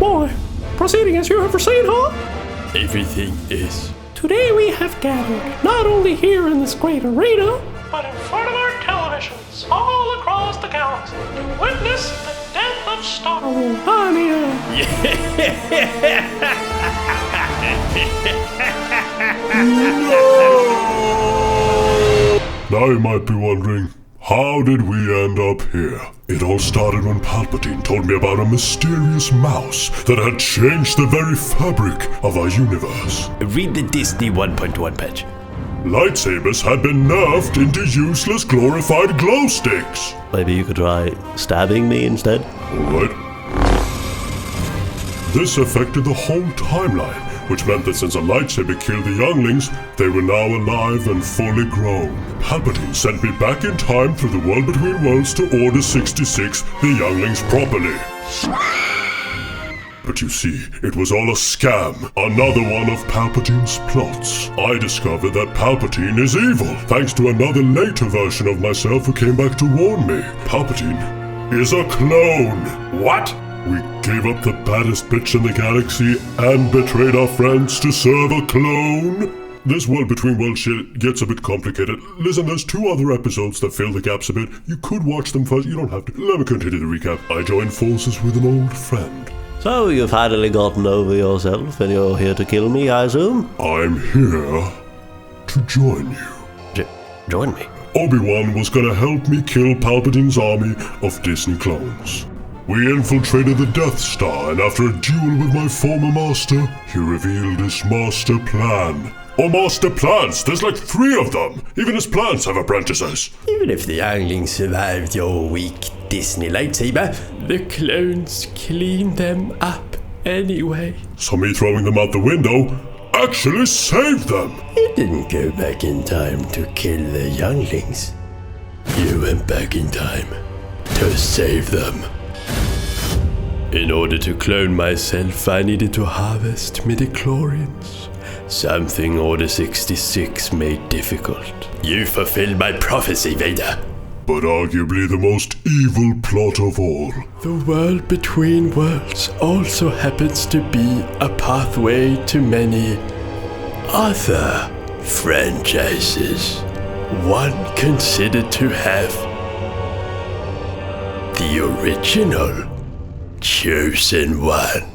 boy. Proceeding as you have foreseen, huh? Everything is. Today we have gathered, not only here in this great arena, but in front of our televisions all across the galaxy to witness the death of Star Wars. Now you might be wondering, how did we end up here? It all started when Palpatine told me about a mysterious mouse that had changed the very fabric of our universe. Read the Disney 1.1 patch. Lightsabers had been nerfed into useless glorified glow sticks. Maybe you could try stabbing me instead? Alright. This affected the whole timeline, which meant that since a lightsaber killed the younglings, they were now alive and fully grown. Palpatine sent me back in time through the world between worlds to Order 66 the younglings properly. But you see, it was all a scam, another one of Palpatine's plots. I discovered that Palpatine is evil, thanks to another later version of myself who came back to warn me. Palpatine is a clone. What? We gave up the baddest bitch in the galaxy and betrayed our friends to serve a clone? This world between worlds shit gets a bit complicated. Listen, there's 2 other episodes that fill the gaps a bit. You could watch them first, you don't have to. Let me continue the recap. I joined forces with an old friend. So you've finally gotten over yourself and you're here to kill me, I assume? I'm here to join you. Join me? Obi-Wan was gonna help me kill Palpatine's army of Disney clones. We infiltrated the Death Star, and after a duel with my former master, he revealed his master plan. Or master plans, there's like 3 of them! Even his plans have apprentices! Even if the younglings survived your weak Disney lightsaber, the clones cleaned them up anyway. So me throwing them out the window actually saved them! You didn't go back in time to kill the younglings. You went back in time to save them. In order to clone myself, I needed to harvest midichlorians. Something Order 66 made difficult. You fulfilled my prophecy, Vader. But arguably the most evil plot of all. The world between worlds also happens to be a pathway to many other franchises. One considered to have the original Chosen One.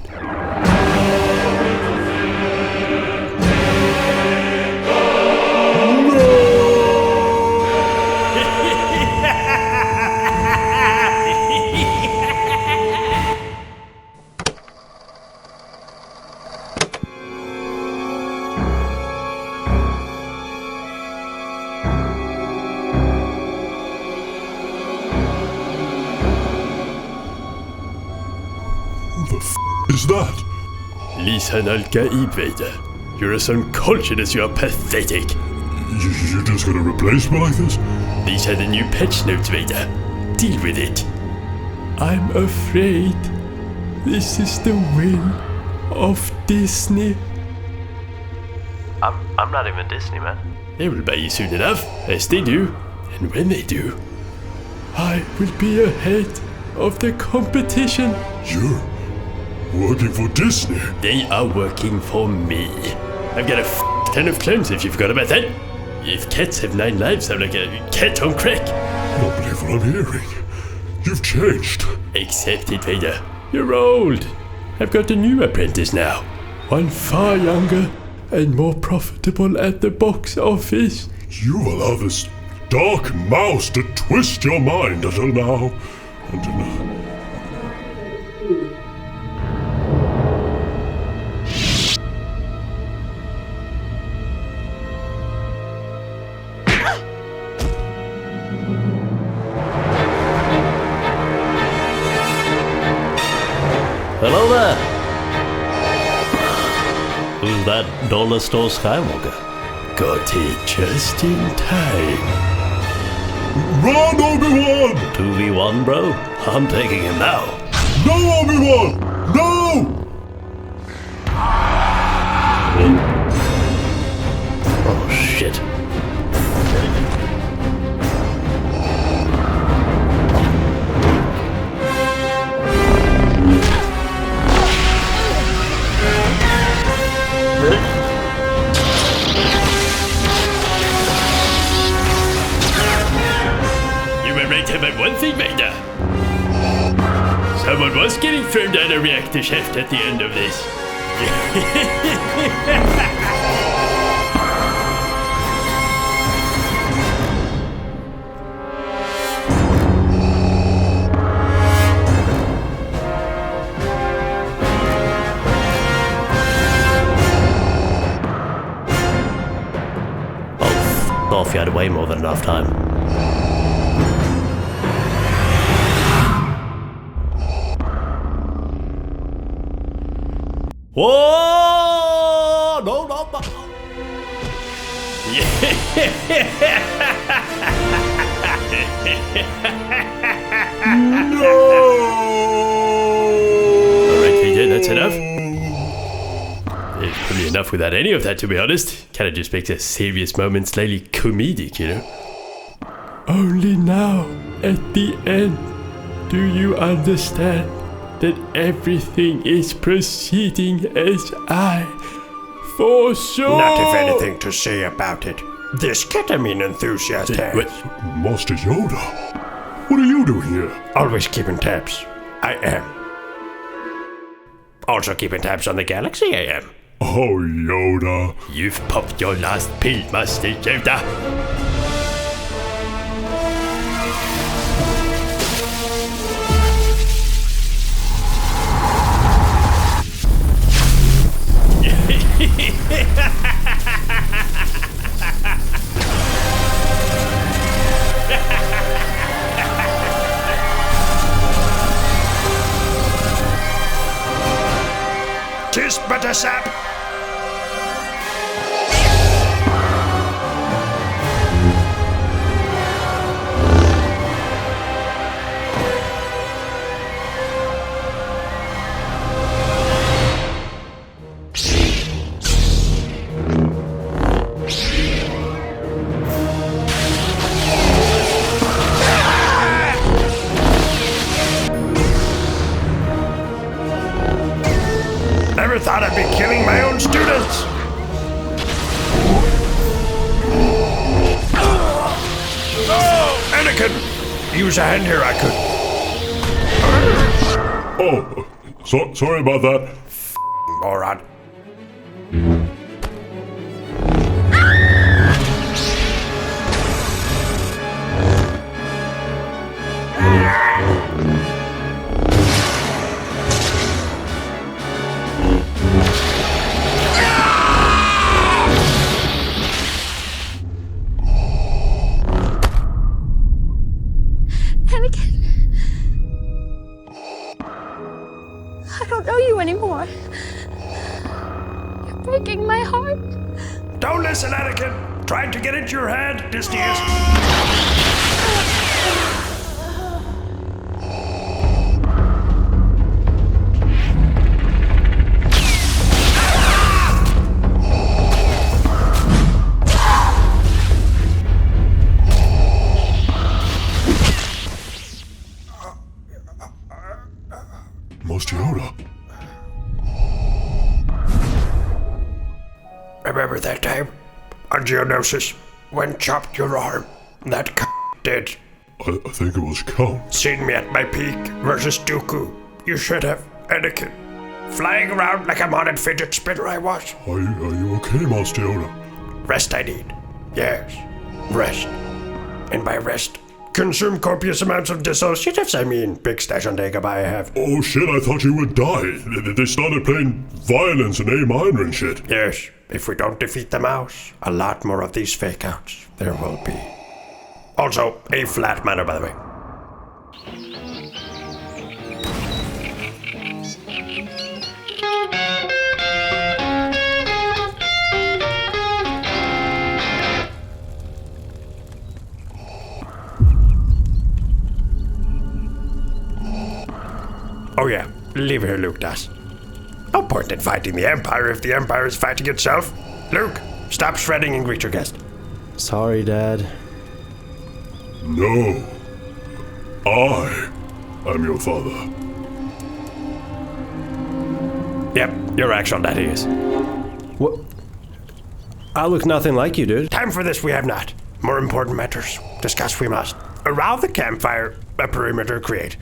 Is that? Listen, Al-Gaib, Vader. You're as uncultured as you are pathetic. You're just gonna replace me like this? These are the new patch notes, Vader. Deal with it. I'm afraid this is the will of Disney. I'm not even Disney, man. They will buy you soon enough, as they do. And when they do, I will be ahead of the competition. You're working for Disney? They are working for me. I've got a ton of clones if you forgot about that. If cats have 9 lives, I'm like a cat on crack. I don't believe what I'm hearing. You've changed. Accept it, Vader. You're old. I've got a new apprentice now. One far younger and more profitable at the box office. You allow this dark mouse to twist your mind until now. Hello there! Who's that Dollar Store Skywalker? Got it just in time. Run, Obi-Wan! 2v1, bro? I'm taking him now. No, Obi-Wan! No! Oh, shit. confirmed I'm a reactor shaft at the end of this. Oh, off, you had way more than enough time. Whoa! No, no, no. No! Alright, Vader, that's enough. It's probably enough without any of that, to be honest. Kinda just makes a serious moment slightly comedic, you know? Only now, at the end, do you understand that everything is proceeding as I foresaw? Not if anything to say about it. This ketamine enthusiast has. Master Yoda, what are you doing here? Always keeping tabs. I am. Also keeping tabs on the galaxy, I am. Oh, Yoda. You've popped your last pill, Master Yoda. Tis but a sap. Never thought I'd be killing my own students! Oh, Anakin! Use a hand here, I could. Oh, sorry about that. Moron. Anakin. I don't know you anymore. You're breaking my heart. Don't listen, Anakin! Trying to get into your head, Disney is. Master Yoda. Remember that time? On Geonosis, when chopped your arm, that did. I think it was Count. Seen me at my peak versus Dooku. You should have, Anakin. Flying around like a modded fidget spinner I was. Are you okay, Master Yoda? Rest I need. Yes, rest. And by rest, consume copious amounts of dissociatives, I mean. Big stash on Dagobah I have. Oh shit, I thought you would die. They started playing violence and A minor and shit. Yes, if we don't defeat the mouse, a lot more of these fake outs there will be. Also, a flat manner, by the way. Oh yeah, leave here, Luke does. No point in fighting the Empire if the Empire is fighting itself. Luke, stop shredding and greet your guest. Sorry, Dad. No. I am your father. Yep, your actual daddy is. What? I look nothing like you, dude. Time for this we have not. More important matters. Discuss we must. Around the campfire, a perimeter create.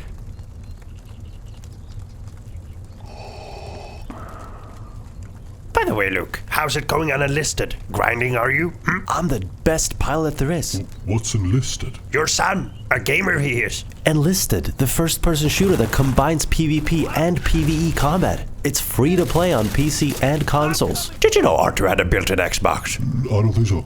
the way, Luke, how's it going unenlisted? Grinding, are you? I'm the best pilot there is. What's enlisted? Your son, a gamer he is. Enlisted, the first-person shooter that combines PvP and PvE combat. It's free to play on PC and consoles. Did you know Arthur had a built-in Xbox? I don't think so.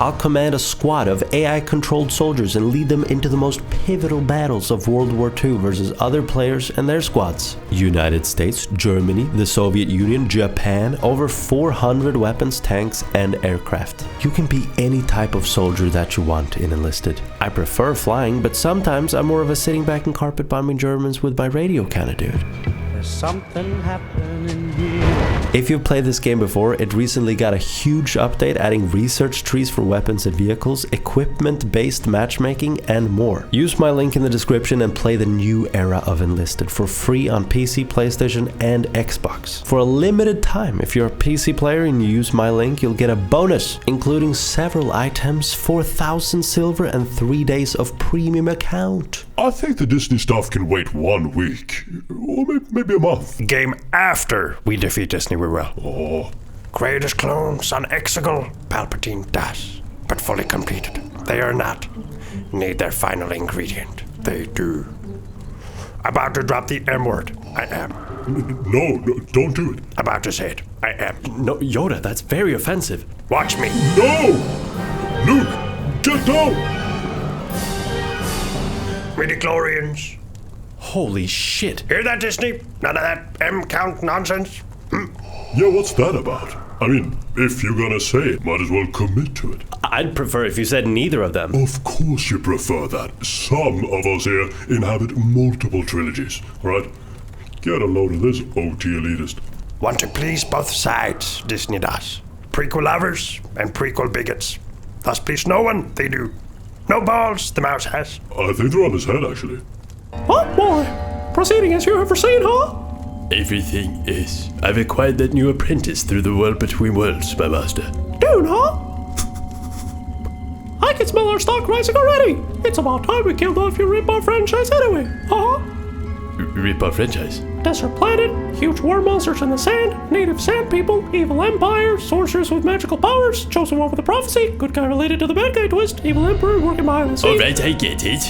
I'll command a squad of AI-controlled soldiers and lead them into the most pivotal battles of World War II versus other players and their squads. United States, Germany, the Soviet Union, Japan, over 400 weapons, tanks, and aircraft. You can be any type of soldier that you want in Enlisted. I prefer flying, but sometimes I'm more of a sitting back and carpet bombing Germans with my radio kind of dude. There's something happening here. If you've played this game before, it recently got a huge update adding research trees for weapons and vehicles, equipment-based matchmaking, and more. Use my link in the description and play the new era of Enlisted for free on PC, PlayStation, and Xbox. For a limited time, if you're a PC player and you use my link, you'll get a bonus, including several items, 4,000 silver, and 3 days of premium account. I think the Disney stuff can wait 1 week. Or maybe a month. Game after we defeat Disney, we will. Oh. Greatest clones on Exegol, Palpatine does, but fully completed. They are not. Need their final ingredient. They do. About to drop the M word. I am. No, don't do it. About to say it. I am. No, Yoda, that's very offensive. Watch me. No! Luke, get down! Midichlorians. Holy shit. Hear that, Disney? None of that M-count nonsense? Yeah, what's that about? I mean, if you're gonna say it, might as well commit to it. I'd prefer if you said neither of them. Of course you prefer that. Some of us here inhabit multiple trilogies, alright? Get a load of this, OT elitist. Want to please both sides, Disney does. Prequel lovers and prequel bigots. Thus please no one, they do. No balls, the mouse has. I think they're on his head, actually. Oh boy, proceeding as you have foreseen, huh? Everything is. I've acquired that new apprentice through the world between worlds, my master. Dude, huh? I can smell our stock rising already. It's about time we killed off your rip-off franchise anyway, huh? Rip-off franchise? Desert planet, huge war monsters in the sand, native sand people, evil empire, sorcerers with magical powers, chosen one with a prophecy, good guy related to the bad guy twist, evil emperor working behind the scenes. Alright, I get it.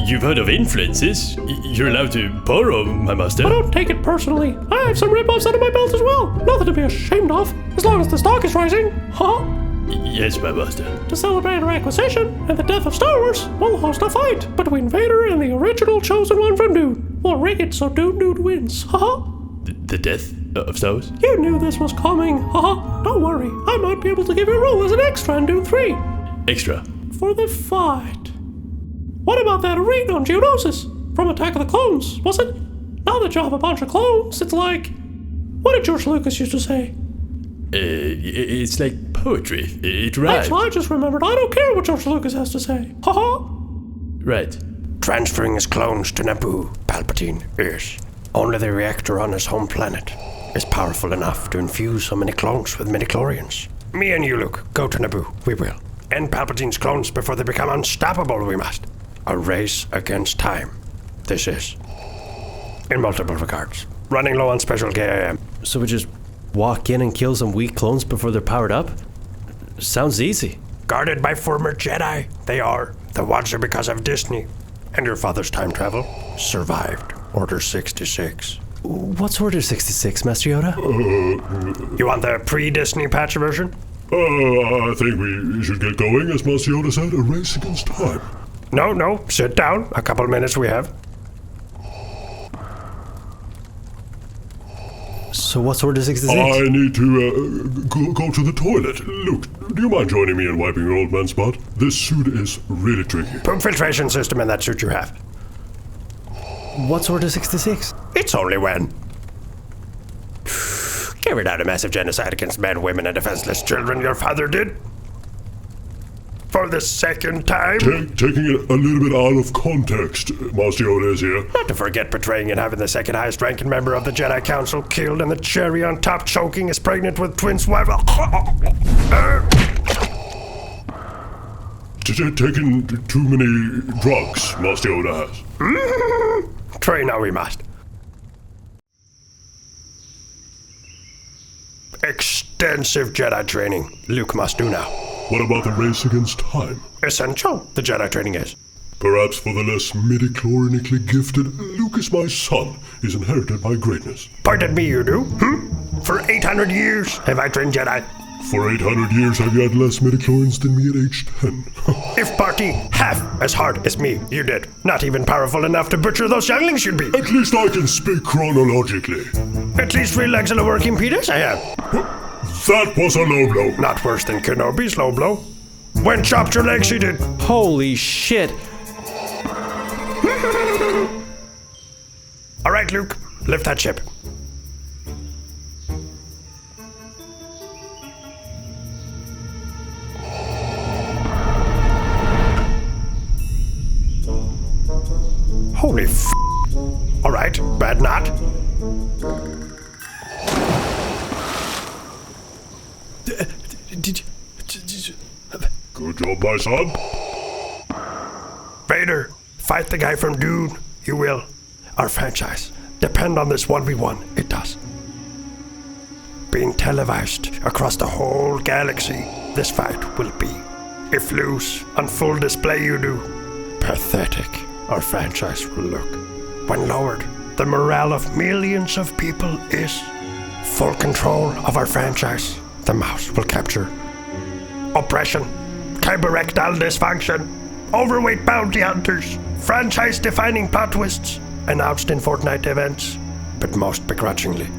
You've heard of influences. You're allowed to borrow, my master. I don't take it personally. I have some rip-offs under my belt as well. Nothing to be ashamed of, as long as the stock is rising, huh? Yes, my master. To celebrate our acquisition and the death of Star Wars, we'll host a fight between Vader and the original chosen one from Dune. We'll rig it so Dude wins, haha. The death of Star Wars? You knew this was coming, haha. Don't worry, I might be able to give you a role as an extra in Dune 3. Extra? For the fight. What about that arena on Geonosis? From Attack of the Clones, was it? Now that you have a bunch of clones, it's like... What did George Lucas used to say? It's like poetry. It rhymes. Actually, I just remembered. I don't care what George Lucas has to say. Haha. Right. Transferring his clones to Naboo, Palpatine is. Only the reactor on his home planet is powerful enough to infuse so many clones with midichlorians. Me and you, Luke, go to Naboo. We will. End Palpatine's clones before they become unstoppable, we must. A race against time. This is. In multiple regards. Running low on special KIM. So we just walk in and kill some weak clones before they're powered up? Sounds easy. Guarded by former Jedi, they are. The Watcher because of Disney. And your father's time travel survived Order 66. What's Order 66, Master Yoda? You want the pre-Disney patch version? I think we should get going, as Master Yoda said, a race against time. No, sit down. A couple minutes we have. So what's Order 66? I need to go to the toilet. Luke, do you mind joining me in wiping your old man spot? This suit is really tricky. Poop filtration system in that suit you have. What's Order 66? It's only when carried out a massive genocide against men, women, and defenseless children your father did. For the second time. Taking it a little bit out of context, Master Yoda is here. Not to forget betraying and having the second highest ranking member of the Jedi Council killed and the cherry on top choking is pregnant with twins' wife. Taking too many drugs, Master Yoda has. Train now we must. extensive Jedi training Luke must do now. What about the race against time? Essential, the Jedi training is. Perhaps for the less midichlorianically gifted, Luke is my son. He's inherited my greatness. Point at me, you do? For 800 years have I trained Jedi. For 800 years, have you had less midichlorians than me at age 10? If party half as hard as me, you did. Not even powerful enough to butcher those younglings should be. At least I can speak chronologically. At least 3 legs and a working penis I have. That was a low blow. Not worse than Kenobi's low blow. When chopped your legs, he did. Holy shit. All right, Luke, lift that ship. Holy f***. All right, bad knot. Did you... Good job, my son. Vader, fight the guy from Dune. You will. Our franchise. Depend on this 1v1. It does. Being televised across the whole galaxy, this fight will be. If loose, on full display you do. Pathetic. Our franchise will look. When lowered, the morale of millions of people is full control of our franchise. The mouse will capture oppression, kyberectal dysfunction, overweight bounty hunters, franchise-defining plot twists, announced in Fortnite events, but most begrudgingly,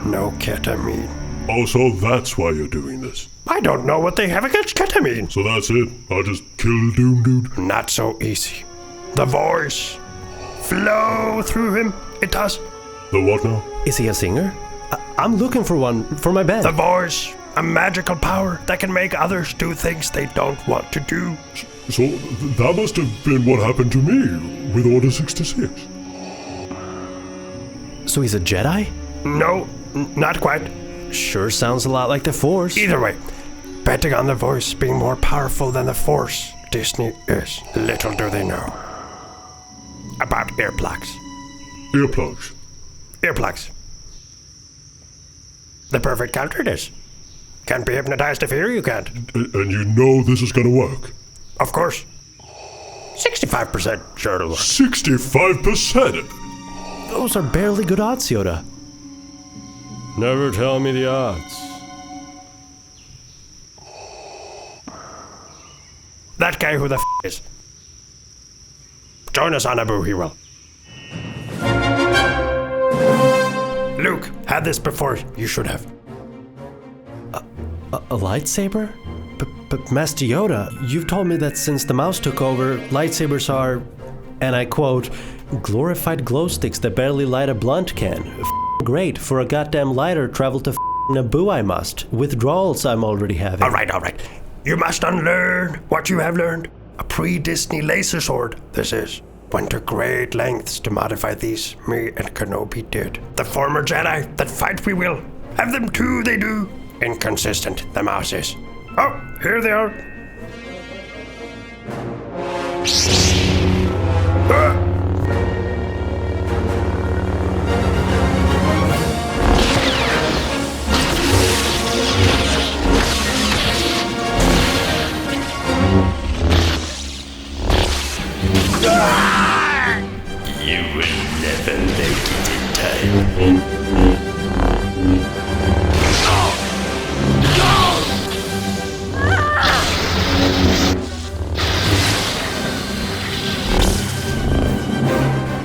no ketamine. Oh, so that's why you're doing this. I don't know what they have against ketamine. So that's it. I'll just kill the Doom Dude. Not so easy. The voice flow through him. It does. The what now? Is he a singer? I'm looking for one for my band. The voice, a magical power that can make others do things they don't want to do. So that must have been what happened to me with Order 66. So he's a Jedi? No, not quite. Sure sounds a lot like the Force. Either way, betting on the voice being more powerful than the Force, Disney is. Little do they know about earplugs. Earplugs. Earplugs. The perfect counter it is. Can't be hypnotized if you hear you can't. And you know this is gonna work? Of course. 65% sure to work. 65%? Those are barely good odds, Yoda. Never tell me the odds. That guy who the is. Join us on Naboo, he will. Luke, had this before, you should have. A lightsaber? But Master Yoda, you've told me that since the mouse took over, lightsabers are, and I quote, glorified glow sticks that barely light a blunt can. Great, for a goddamn lighter, travel to Naboo I must. Withdrawals I'm already having. All right. You must unlearn what you have learned. A pre-Disney laser sword, this is. Went to great lengths to modify these, me and Kenobi did. The former Jedi that fight we will. Have them too, they do. Inconsistent, the mouse is. Oh, here they are. You will never make it in time.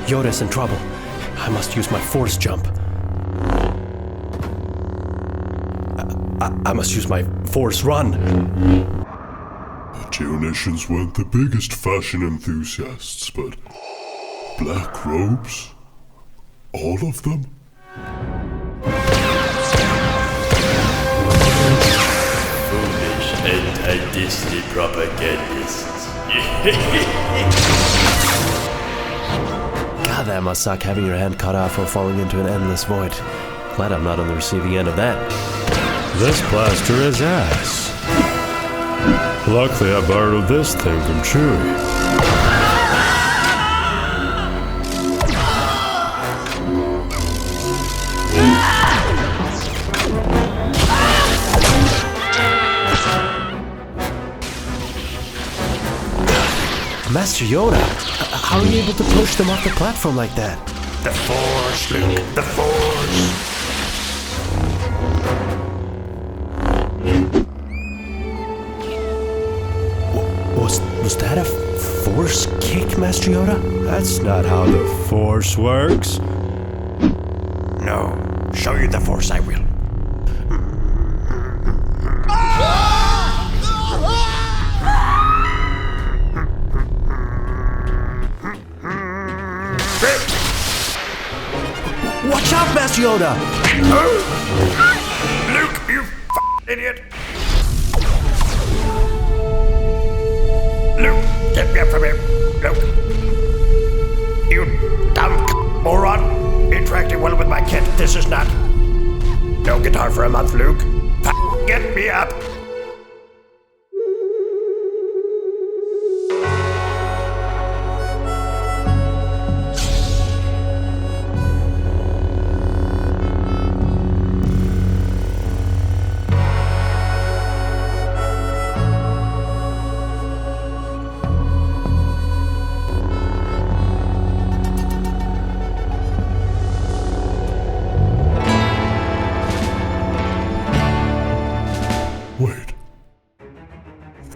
Yoda's in trouble. I must use my Force jump. I must use my Force run. The Geonicians weren't the biggest fashion enthusiasts, but black robes? All of them? Foolish anti-Disney propagandists. God, that must suck having your hand cut off or falling into an endless void. Glad I'm not on the receiving end of that. This blaster is ass. Luckily I borrowed this thing from Chewie. Master Yoda, how are you able to push them off the platform like that? The Force, Luke, the Force. Was that a Force kick, Master Yoda? That's not how the Force works. No, show you the Force I will. Watch out, Master Yoda! Luke, you idiot! Luke, get me up from him. Luke. You dumb moron. Interacting well with my kid. This is not. No guitar for a month, Luke. Get me up. Wait.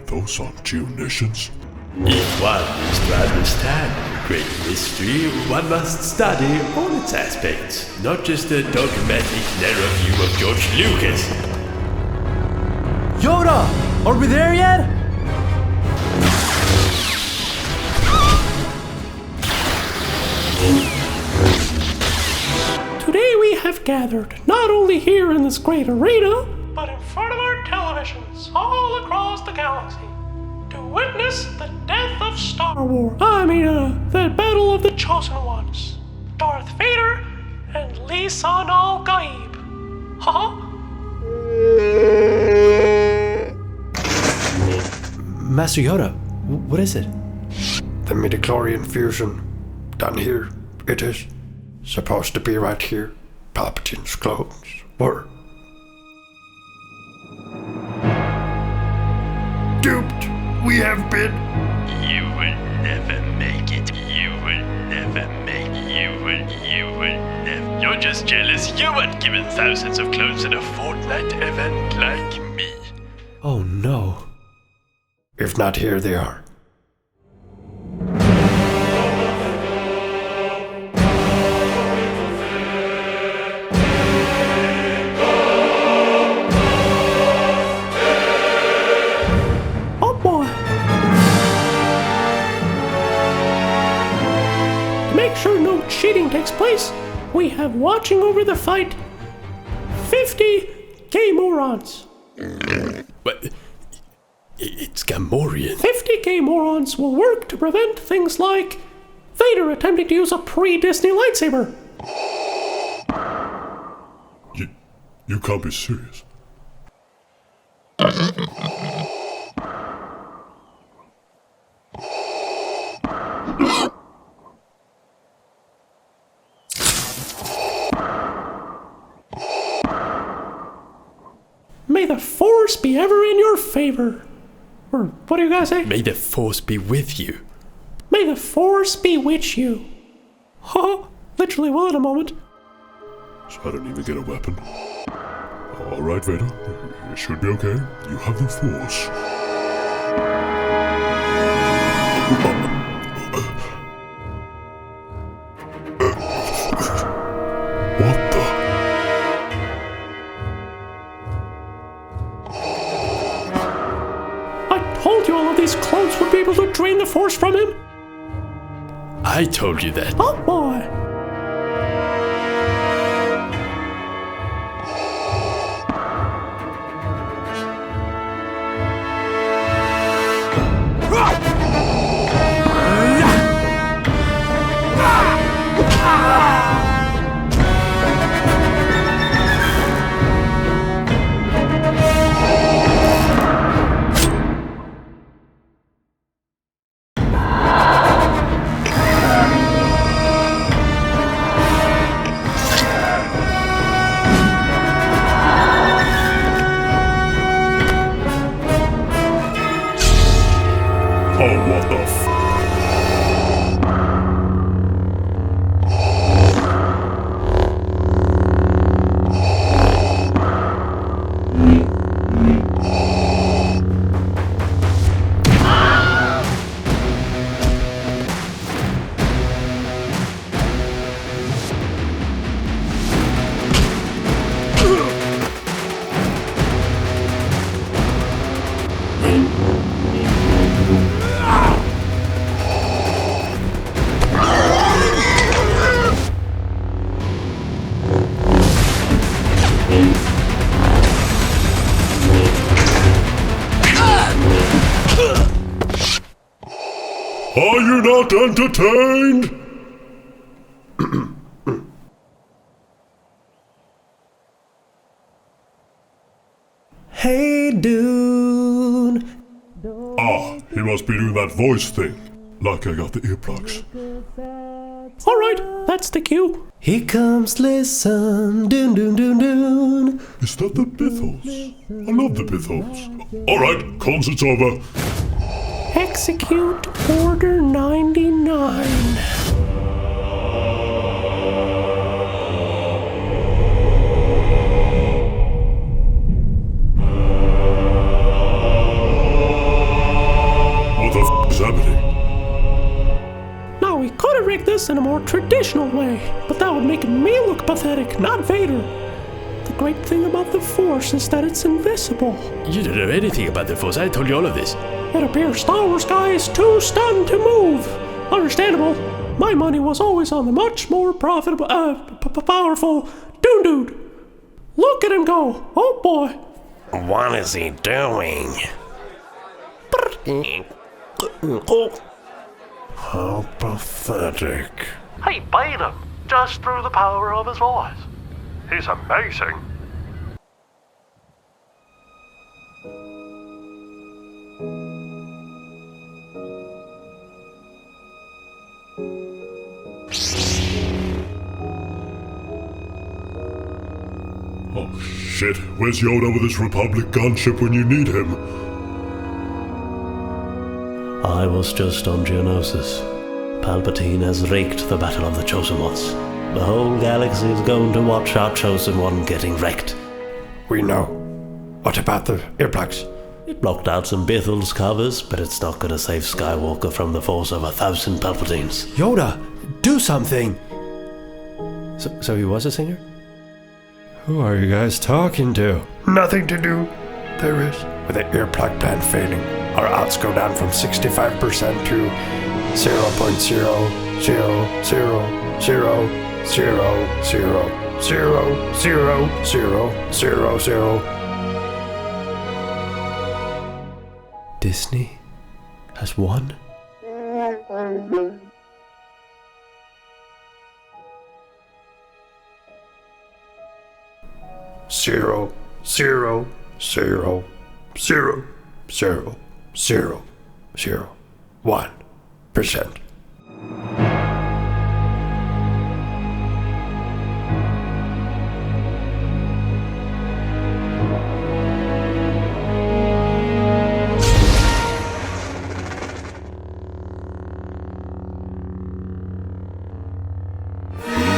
Those aren't geonitions. If one is to understand the great mystery, one must study all its aspects, not just the dogmatic narrow view of George Lucas. Yoda! Are we there yet? Today we have gathered, not only here in this great arena, but in front of our televisions all across the galaxy, to witness the death of Star Wars. The Battle of the Chosen Ones, Darth Vader and Lisan al-Gaib. Master Yoda, what is it? The midichlorian fusion. Done here. It is. Supposed to be right here. Palpatine's clones were. Duped. We have been. You will never make it. You will never make it. You will never. You're just jealous. You weren't given thousands of clones in a Fortnite event like me. Oh no. If not here, they are. Oh boy! To make sure no cheating takes place, we have watching over the fight 50 gay morons. But it's Gamorrean. 50 gay morons will work to prevent things like Vader attempting to use a pre-Disney lightsaber. You can't be serious. May the Force be ever in your favor. Or what do you guys say? May the Force be with you. May the Force be with you. Literally will in a moment. So I don't even get a weapon. Alright, Vader. You should be okay. You have the Force. What the? I told you all of these clones would be able to drain the Force from him. I told you that. Oh boy. Are you not entertained? Hey, dude. Ah, he must be doing that voice thing. Like I got the earplugs. Alright, that's the cue. Here comes listen, doon doon doon doon. Is that the Bithos? I love the Bithos. Alright, concert's over. Execute Order 99. What the f is happening? Now, we could have rigged this in a more traditional way, but that would make me look pathetic, not Vader. The great thing about the Force is that it's invisible. You don't know anything about the Force. I told you all of this. It appears Star Wars guy is too stunned to move. Understandable. My money was always on the much more profitable, powerful dude. Look at him go. Oh boy. What is he doing? How pathetic. He beat him just through the power of his voice. He's amazing. Oh shit, where's Yoda with his Republic gunship when you need him? I was just on Geonosis. Palpatine has raked the Battle of the Chosen Ones. The whole galaxy is going to watch our Chosen One getting wrecked. We know. What about the earplugs? It blocked out some Bithels covers, but it's not gonna save Skywalker from the force of 1,000 Palpatines. Yoda, do something! So he was a singer? Who are you guys talking to? Nothing to do. There is. With the earplug plan failing, our odds go down from 65% to 0.0000000000000. Disney has won? Zero, zero, zero, zero, zero, zero, 1%.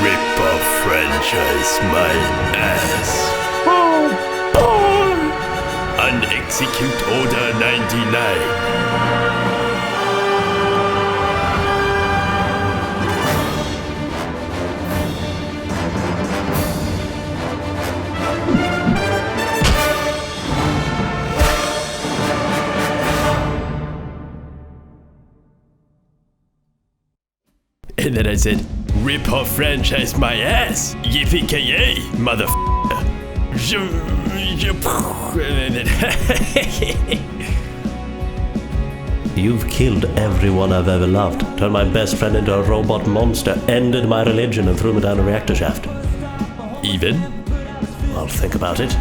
Rip-off franchise, my ass. Oh boy. And execute Order 99. And then I said, rip-off franchise my ass. Yippee-ki-yay, motherfucker. You've killed everyone I've ever loved, turned my best friend into a robot monster, ended my religion and threw me down a reactor shaft. Even? I'll think about it.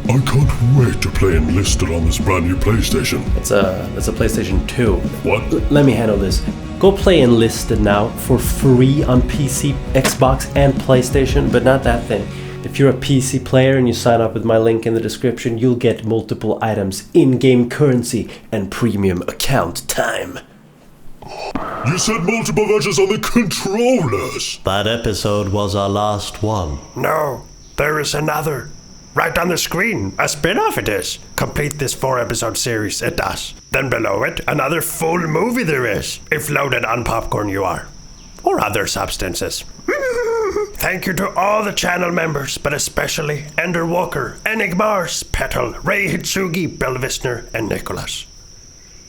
I can't wait to play Enlisted on this brand new PlayStation. It's a PlayStation 2. What? Let me handle this. Go play Enlisted now for free on PC, Xbox, and PlayStation, but not that thing. If you're a PC player and you sign up with my link in the description, you'll get multiple items, in-game currency, and premium account time. You said multiple versions on the controllers. That episode was our last one. No, there is another. Right on the screen, a spin-off it is. Complete this 4-episode series, it does. Then below it, another full movie there is, if loaded on popcorn you are. Or other substances. Thank you to all the channel members, but especially Ender Walker, Enigmars, Petal, Ray Hitsugi, Bill Visner, and Nicholas.